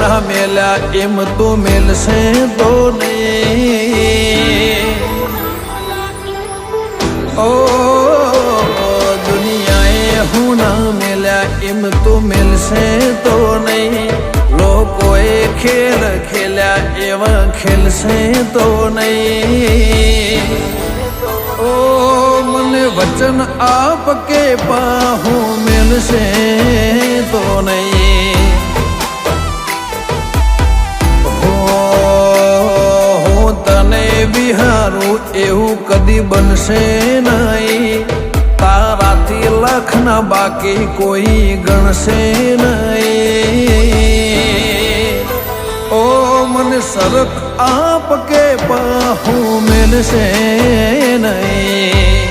ના મેલ્યા એમ તો મેલશે તો નહીં. ઓ દુનિયાએ હું ના મેલ્યા એમ તો મેલશે તો નહીં. લોકોએ ખેલ ખેલ્યા એવા ખેલશે તો નહીં. ઓ મને વચન આપ કે પાહું મેલશે તો નહીં. હું તને વિહારું એવું કદી બનશે નહીં. તારાથી લાખના બાકી કોઈ ગણશે નહીં. ઓ મને સરક આપ કે પાહું મેલશે નહીં.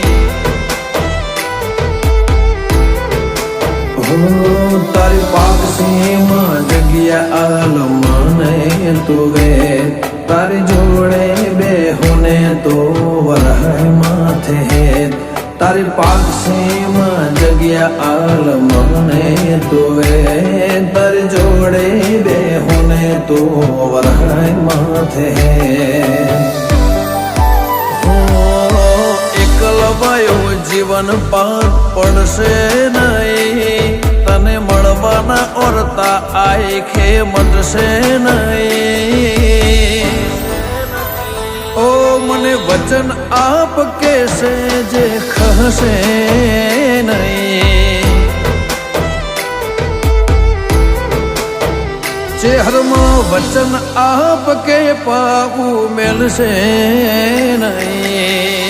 તારી પાકસીમાં જગ્યા આલમને તુવે. તારી જોડે બેહુને તો વરહાય માથે. તારી પાકસીમાં જગ્યા આલમને તુવે. તારી જોડે બેહુને તો વરહાય માથે. એકલવાયો જીવન પાર પડશે નહીં. તને મળવાના ઓરતા આંખે મટશે નહીં. ઓ મને વચન આપ કેશે જે ખસે નહીં. ચહેરમાં વચન આપ કે પાવું મેલશે નહીં.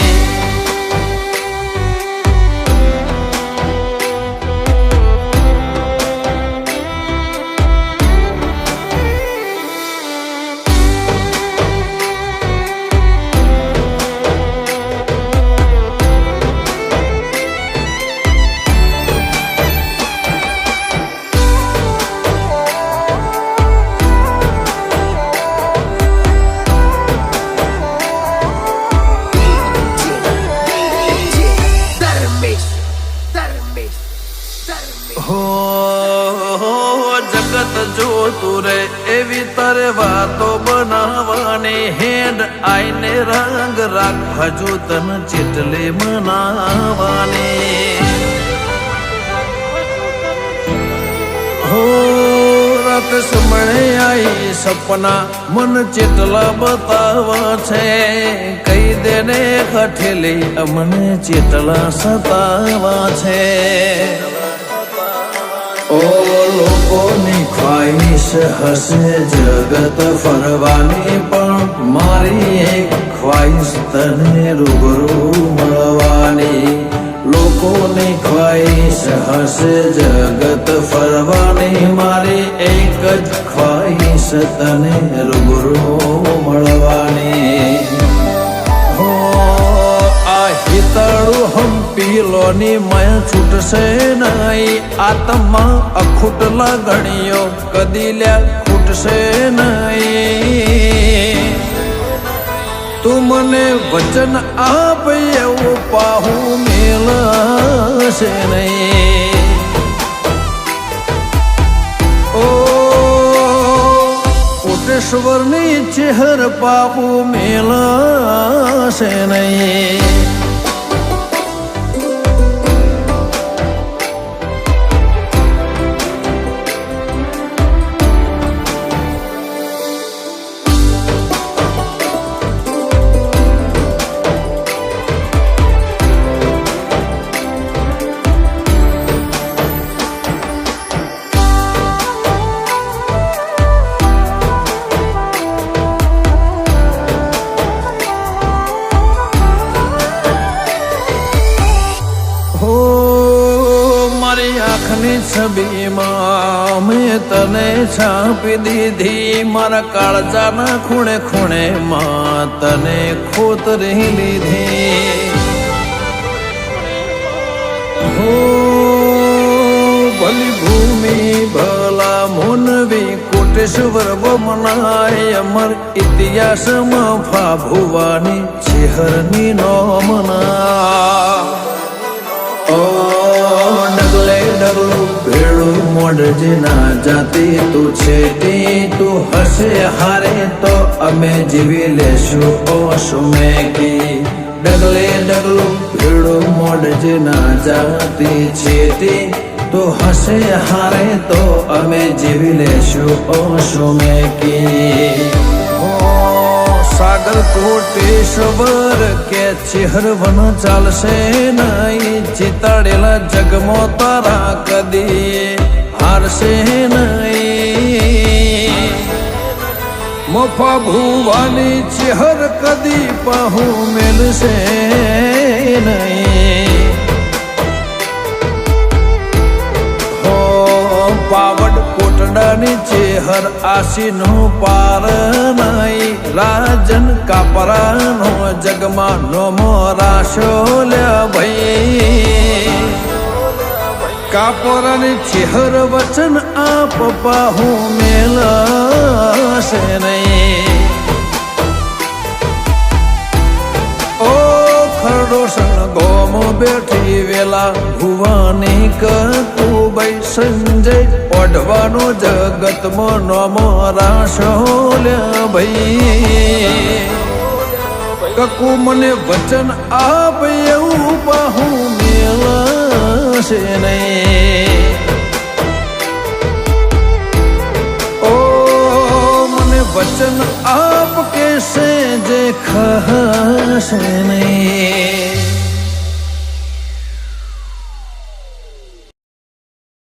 જગત જોતું રે એવી તારે વાતો બનાવવાની. હેડ આઈને રંગ રાખ હજુ તન ચેટલે મનાવાની. હો રાત સમળે આઈ સપના મન ચેટલા બતાવા છે. કઈ દેને હઠેલી અમને ચેટલા સતાવા છે. ઓ લોકોની ખ્વાહિશ હશે જગત ફરવાની. પણ મારી એક ખ્વાહિશ તને રૂબરૂ મળવાની. લોકોની ખ્વાહિશ હશે જગત ફરવાની. મારી એક જ ખ્વાહિશ તને રૂબરૂ મળવાની. હિતળું હંપીલોની મય છૂટશે નહીં. આત્મા અખૂટ લાગણીઓ કદી લ્યા ખૂટશે નહીં. તું મને વચન આપ એવું પાહું મેલશે નહીં. ઓ કોટેશ્વરની ચહેર પાહું મેલશે નહીં. છબીમાં મેં તને છાપી દીધી. મારા કાળજાના ખૂણે ખૂણે માં તને ખોતરી લીધી. હો ભલી ભૂમિ ભલા મોનવી કોટેશ્વર બમનાય. અમર ઇતિહાસમાં ફાભુવાની ચેહરની નોમના. ઓ ડગલે ડગલું ભેળું મોડજે ના જાતી તું છે તું હશે હારે તો અમે જીવી લેશું ઓશું મેકી ડગલે ડગલું ભીડું મોડજે ના જાતી છે તું હશે હારે તો અમે જીવી લેશું ઓશું મેકી સાગર કોટેશ્વર કે ચેહરવન ચાલશે નહીં ચિતાડેલા જગમો તારા કદી હારશે નહીં મોફા ભુવાની ચેહર કદી પાહુ મેલશે નહીં પાવડ કોટડાની ચેહર આશીનો પાર નહીં રાજન કાપરાનો જગમાં નો મોરાશો લ્યા ભાઈ કાપરાની ચેહર વચન આપ પાહુ મેલશે નહીં ખરડો ગોમો બેઠી વેલા ભુવાની કતુબાઈ સંજય ઓઢવાનો જગતમાં નોમો રાશો લ્યા ભાઈ કકુ મને વચન આપ એવું પાહુ મેલશે નહીં ઓ મને વચન આપ કેસે જે ખહશે નહીં